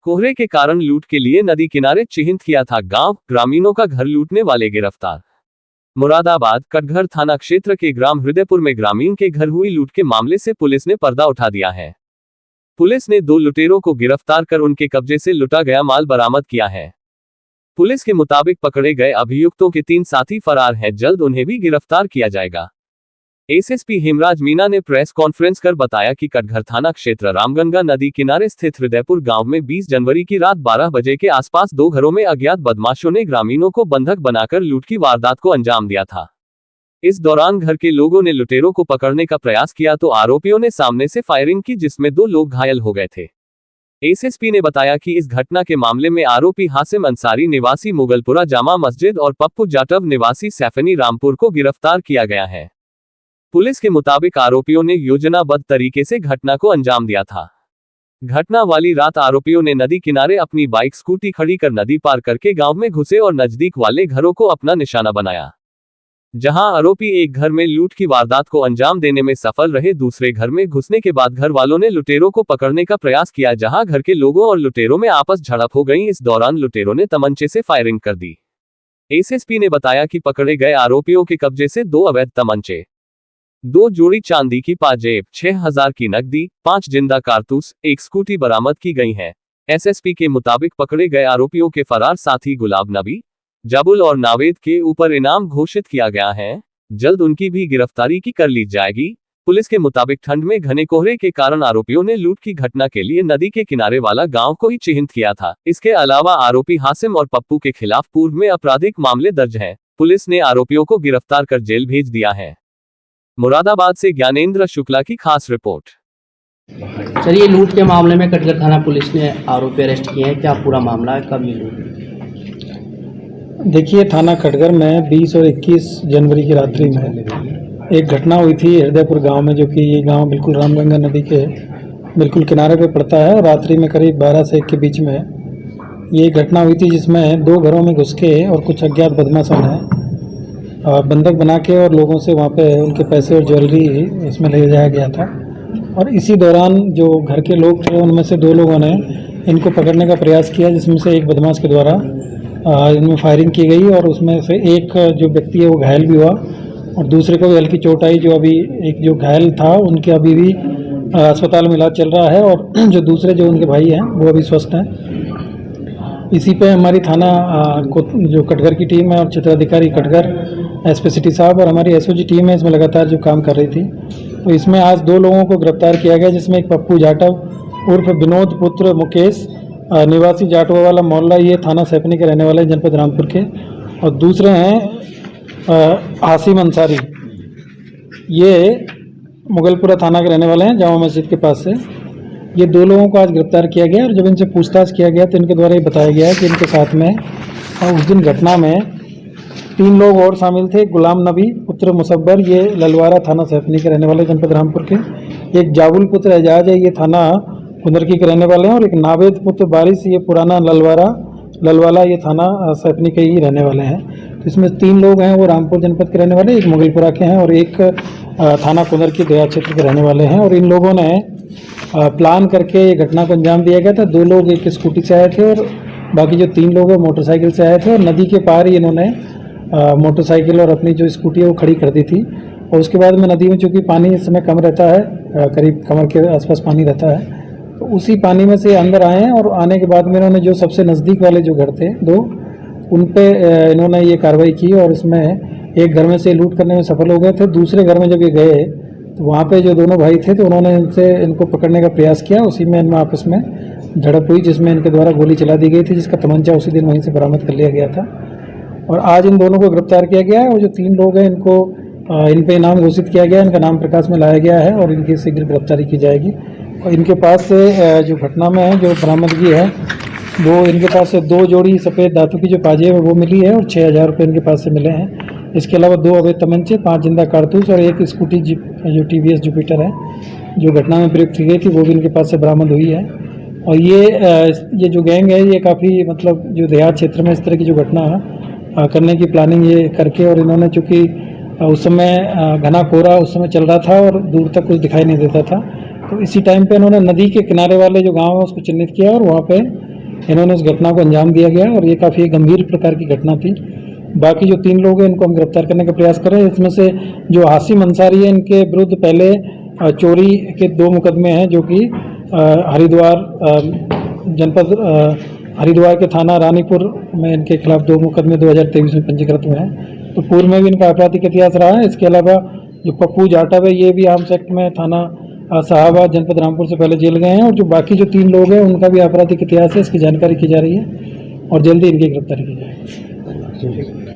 कोहरे के कारण लूट के लिए नदी किनारे चिह्नित किया था गांव, ग्रामीणों का घर लूटने वाले गिरफ्तार। मुरादाबाद कटघर थाना क्षेत्र के ग्राम हृदयपुर में ग्रामीण के घर हुई लूट के मामले से पुलिस ने पर्दा उठा दिया है। पुलिस ने 2 लुटेरों को गिरफ्तार कर उनके कब्जे से लुटा गया माल बरामद किया है। पुलिस के मुताबिक पकड़े गए अभियुक्तों के 3 साथी फरार हैं, जल्द उन्हें भी गिरफ्तार किया जाएगा। एसएसपी हेमराज मीना ने प्रेस कॉन्फ्रेंस कर बताया कि कटघर थाना क्षेत्र रामगंगा नदी किनारे स्थित हृदयपुर गांव में 20 जनवरी की रात 12 बजे के आसपास 2 घरों में अज्ञात बदमाशों ने ग्रामीणों को बंधक बनाकर लूट की वारदात को अंजाम दिया था। इस दौरान घर के लोगों ने लुटेरों को पकड़ने का प्रयास किया तो आरोपियों ने सामने से फायरिंग की, जिसमें 2 लोग घायल हो गए थे। एसएसपी ने बताया कि इस घटना के मामले में आरोपी हासिम अंसारी निवासी मुगलपुरा जामा मस्जिद और पप्पू जाटव निवासी सैफनी रामपुर को गिरफ्तार किया गया है। पुलिस के मुताबिक आरोपियों ने योजनाबद्ध तरीके से घटना को अंजाम दिया था। घटना वाली रात आरोपियों ने नदी किनारे अपनी बाइक स्कूटी खड़ी कर नदी पार करके गांव में घुसे और नजदीक वाले घरों को अपना निशाना बनाया। जहां आरोपी एक घर में लूट की वारदात को अंजाम देने में सफल रहे, दूसरे घर में घुसने के बाद घर वालों ने लुटेरों को पकड़ने का प्रयास किया, जहां घर के लोगों और लुटेरों में आपस झड़प हो गई। इस दौरान लुटेरों ने तमंचे से फायरिंग कर दी। एसएसपी ने बताया कि पकड़े गए आरोपियों के कब्जे से 2 अवैध तमंचे, 2 जोड़ी चांदी की पाजेब, 6000 की नकदी, 5 जिंदा कारतूस, 1 स्कूटी बरामद की गई है। एसएसपी के मुताबिक पकड़े गए आरोपियों के फरार साथी गुलाब नबी, जाबुल और नावेद के ऊपर इनाम घोषित किया गया है, जल्द उनकी भी गिरफ्तारी की कर ली जाएगी। पुलिस के मुताबिक ठंड में घने कोहरे के कारण आरोपियों ने लूट की घटना के लिए नदी के किनारे वाला गांव को ही चिह्नित किया था। इसके अलावा आरोपी हासिम और पप्पू के खिलाफ पूर्व में आपराधिक मामले दर्ज हैं। पुलिस ने आरोपियों को गिरफ्तार कर जेल भेज दिया है। मुरादाबाद से ज्ञानेंद्र शुक्ला की खास रिपोर्ट। सर, ये लूट के मामले में कटघर थाना पुलिस ने आरोपी अरेस्ट किए हैं, क्या पूरा मामला है, कब ये लूट? देखिए, थाना कटघर में 20 और 21 जनवरी की रात्रि में एक घटना हुई थी हृदयपुर गांव में, जो कि ये गांव बिल्कुल रामगंगा नदी के बिल्कुल किनारे पे पड़ता है। और रात्रि में करीब 12 से 1 के बीच में ये घटना हुई थी, जिसमें 2 घरों में घुस के और कुछ अज्ञात बदमाशों ने बंधक बना के और लोगों से वहाँ पे उनके पैसे और ज्वेलरी इसमें ले जाया गया था। और इसी दौरान जो घर के लोग थे, उनमें से 2 लोगों ने इनको पकड़ने का प्रयास किया, जिसमें से एक बदमाश के द्वारा इनमें फायरिंग की गई और उसमें से एक जो व्यक्ति है वो घायल भी हुआ और दूसरे को भी हल्की चोट आई। जो अभी एक जो घायल था उनके अभी भी अस्पताल में इलाज चल रहा है और जो दूसरे जो उनके भाई हैं वो अभी स्वस्थ हैं। इसी पे हमारी थाना को जो कटघर की टीम है और क्षेत्राधिकारी कटघर एसपी सिटी साहब और हमारी एसओजी टीम है, इसमें लगातार जो काम कर रही थी। तो इसमें आज 2 लोगों को गिरफ्तार किया गया, जिसमें एक पप्पू जाटव उर्फ विनोद पुत्र मुकेश निवासी जाटवा वाला मोहल्ला, ये थाना सैफनी के रहने वाले जनपद रामपुर के, और दूसरे हैं हासिम अंसारी, ये मुगलपुरा थाना के रहने वाले हैं, जामा मस्जिद के पास से। ये 2 लोगों को आज गिरफ्तार किया गया और जब इनसे पूछताछ किया गया तो इनके द्वारा ये बताया गया कि इनके साथ में उस दिन घटना में 3 लोग और शामिल थे। गुलाम नबी पुत्र मुसब्बर, ये ललवारा थाना सैफनी के रहने वाले जनपद रामपुर के, एक जाबुल पुत्र एजाज है, ये थाना कुंदरकी के रहने वाले हैं, और एक नावेद पुत्र बारिश, ये पुराना ललवाला, ये थाना सैफनी के ही रहने वाले हैं। तो इसमें 3 लोग हैं वो रामपुर जनपद के रहने वाले, एक मुगलपुरा के हैं और एक थाना कुंदरकी दया क्षेत्र के रहने वाले हैं। और इन लोगों ने प्लान करके ये घटना को अंजाम दिया गया था। 2 लोग एक स्कूटी से आए थे और बाकी जो 3 लोग मोटरसाइकिल से आए थे, और नदी के पार ही इन्होंने मोटरसाइकिल और अपनी जो स्कूटी है वो खड़ी कर दी थी। और उसके बाद में नदी में चूँकि पानी इस समय कम रहता है, करीब कमर के आसपास पानी रहता है, तो उसी पानी में से अंदर आए हैं। और आने के बाद में इन्होंने जो सबसे नज़दीक वाले जो घर थे 2, उन पे इन्होंने ये कार्रवाई की और इसमें एक घर में से लूट करने में सफल हो गए थे। दूसरे घर में जब ये गए तो वहाँ पे जो दोनों भाई थे तो उन्होंने इनको पकड़ने का प्रयास किया। उसी में इनमें आपस में झड़प हुई, जिसमें इनके द्वारा गोली चला दी गई थी, जिसका तमंचा उसी दिन वहीं से बरामद कर लिया गया था। और आज इन दोनों को गिरफ्तार किया गया है और जो 3 लोग हैं इनको इन पे इनाम घोषित किया गया है, इनका नाम प्रकाश में लाया गया है और इनकी शीघ्र गिरफ्तारी की जाएगी। और इनके पास से जो घटना में है जो बरामदगी है वो इनके पास से 2 जोड़ी सफ़ेद धातु की जो पाजेब है वो मिली है और 6000 रुपये इनके पास से मिले हैं। इसके अलावा 2 अवैध तमंचे, 5 जिंदा कारतूस और एक स्कूटी जीप जो TVS जुपिटर है जो घटना में प्रयुक्त की गई थी वो भी इनके पास से बरामद हुई है। और ये जो गैंग है ये काफ़ी मतलब जो देहात क्षेत्र में इस तरह की जो घटना करने की प्लानिंग ये करके, और इन्होंने चूँकि उस समय घना कोहरा उस समय चल रहा था और दूर तक कुछ दिखाई नहीं देता था, तो इसी टाइम पे इन्होंने नदी के किनारे वाले जो गांव है उसको चिन्हित किया और वहाँ पे इन्होंने इस घटना को अंजाम दिया गया और ये काफ़ी गंभीर प्रकार की घटना थी। बाकी जो 3 लोग हैं इनको हम गिरफ्तार करने का प्रयास कर रहे हैं। इसमें से जो हासिम अंसारी है इनके विरुद्ध पहले चोरी के 2 मुकदमे हैं जो कि हरिद्वार जनपद हरिद्वार के थाना रानीपुर में इनके खिलाफ 2 मुकदमे 2023 में पंजीकृत हुए हैं। तो पूर्व में भी इनका आपराधिक इतिहास रहा है। इसके अलावा जो पप्पू जाटव है ये भी आर्म्स एक्ट में थाना साहबाद जनपद रामपुर से पहले जेल गए हैं। और जो बाकी जो 3 लोग हैं उनका भी आपराधिक इतिहास है, इसकी जानकारी की जा रही है और जल्दी इनकी गिरफ्तारी की जाएगी।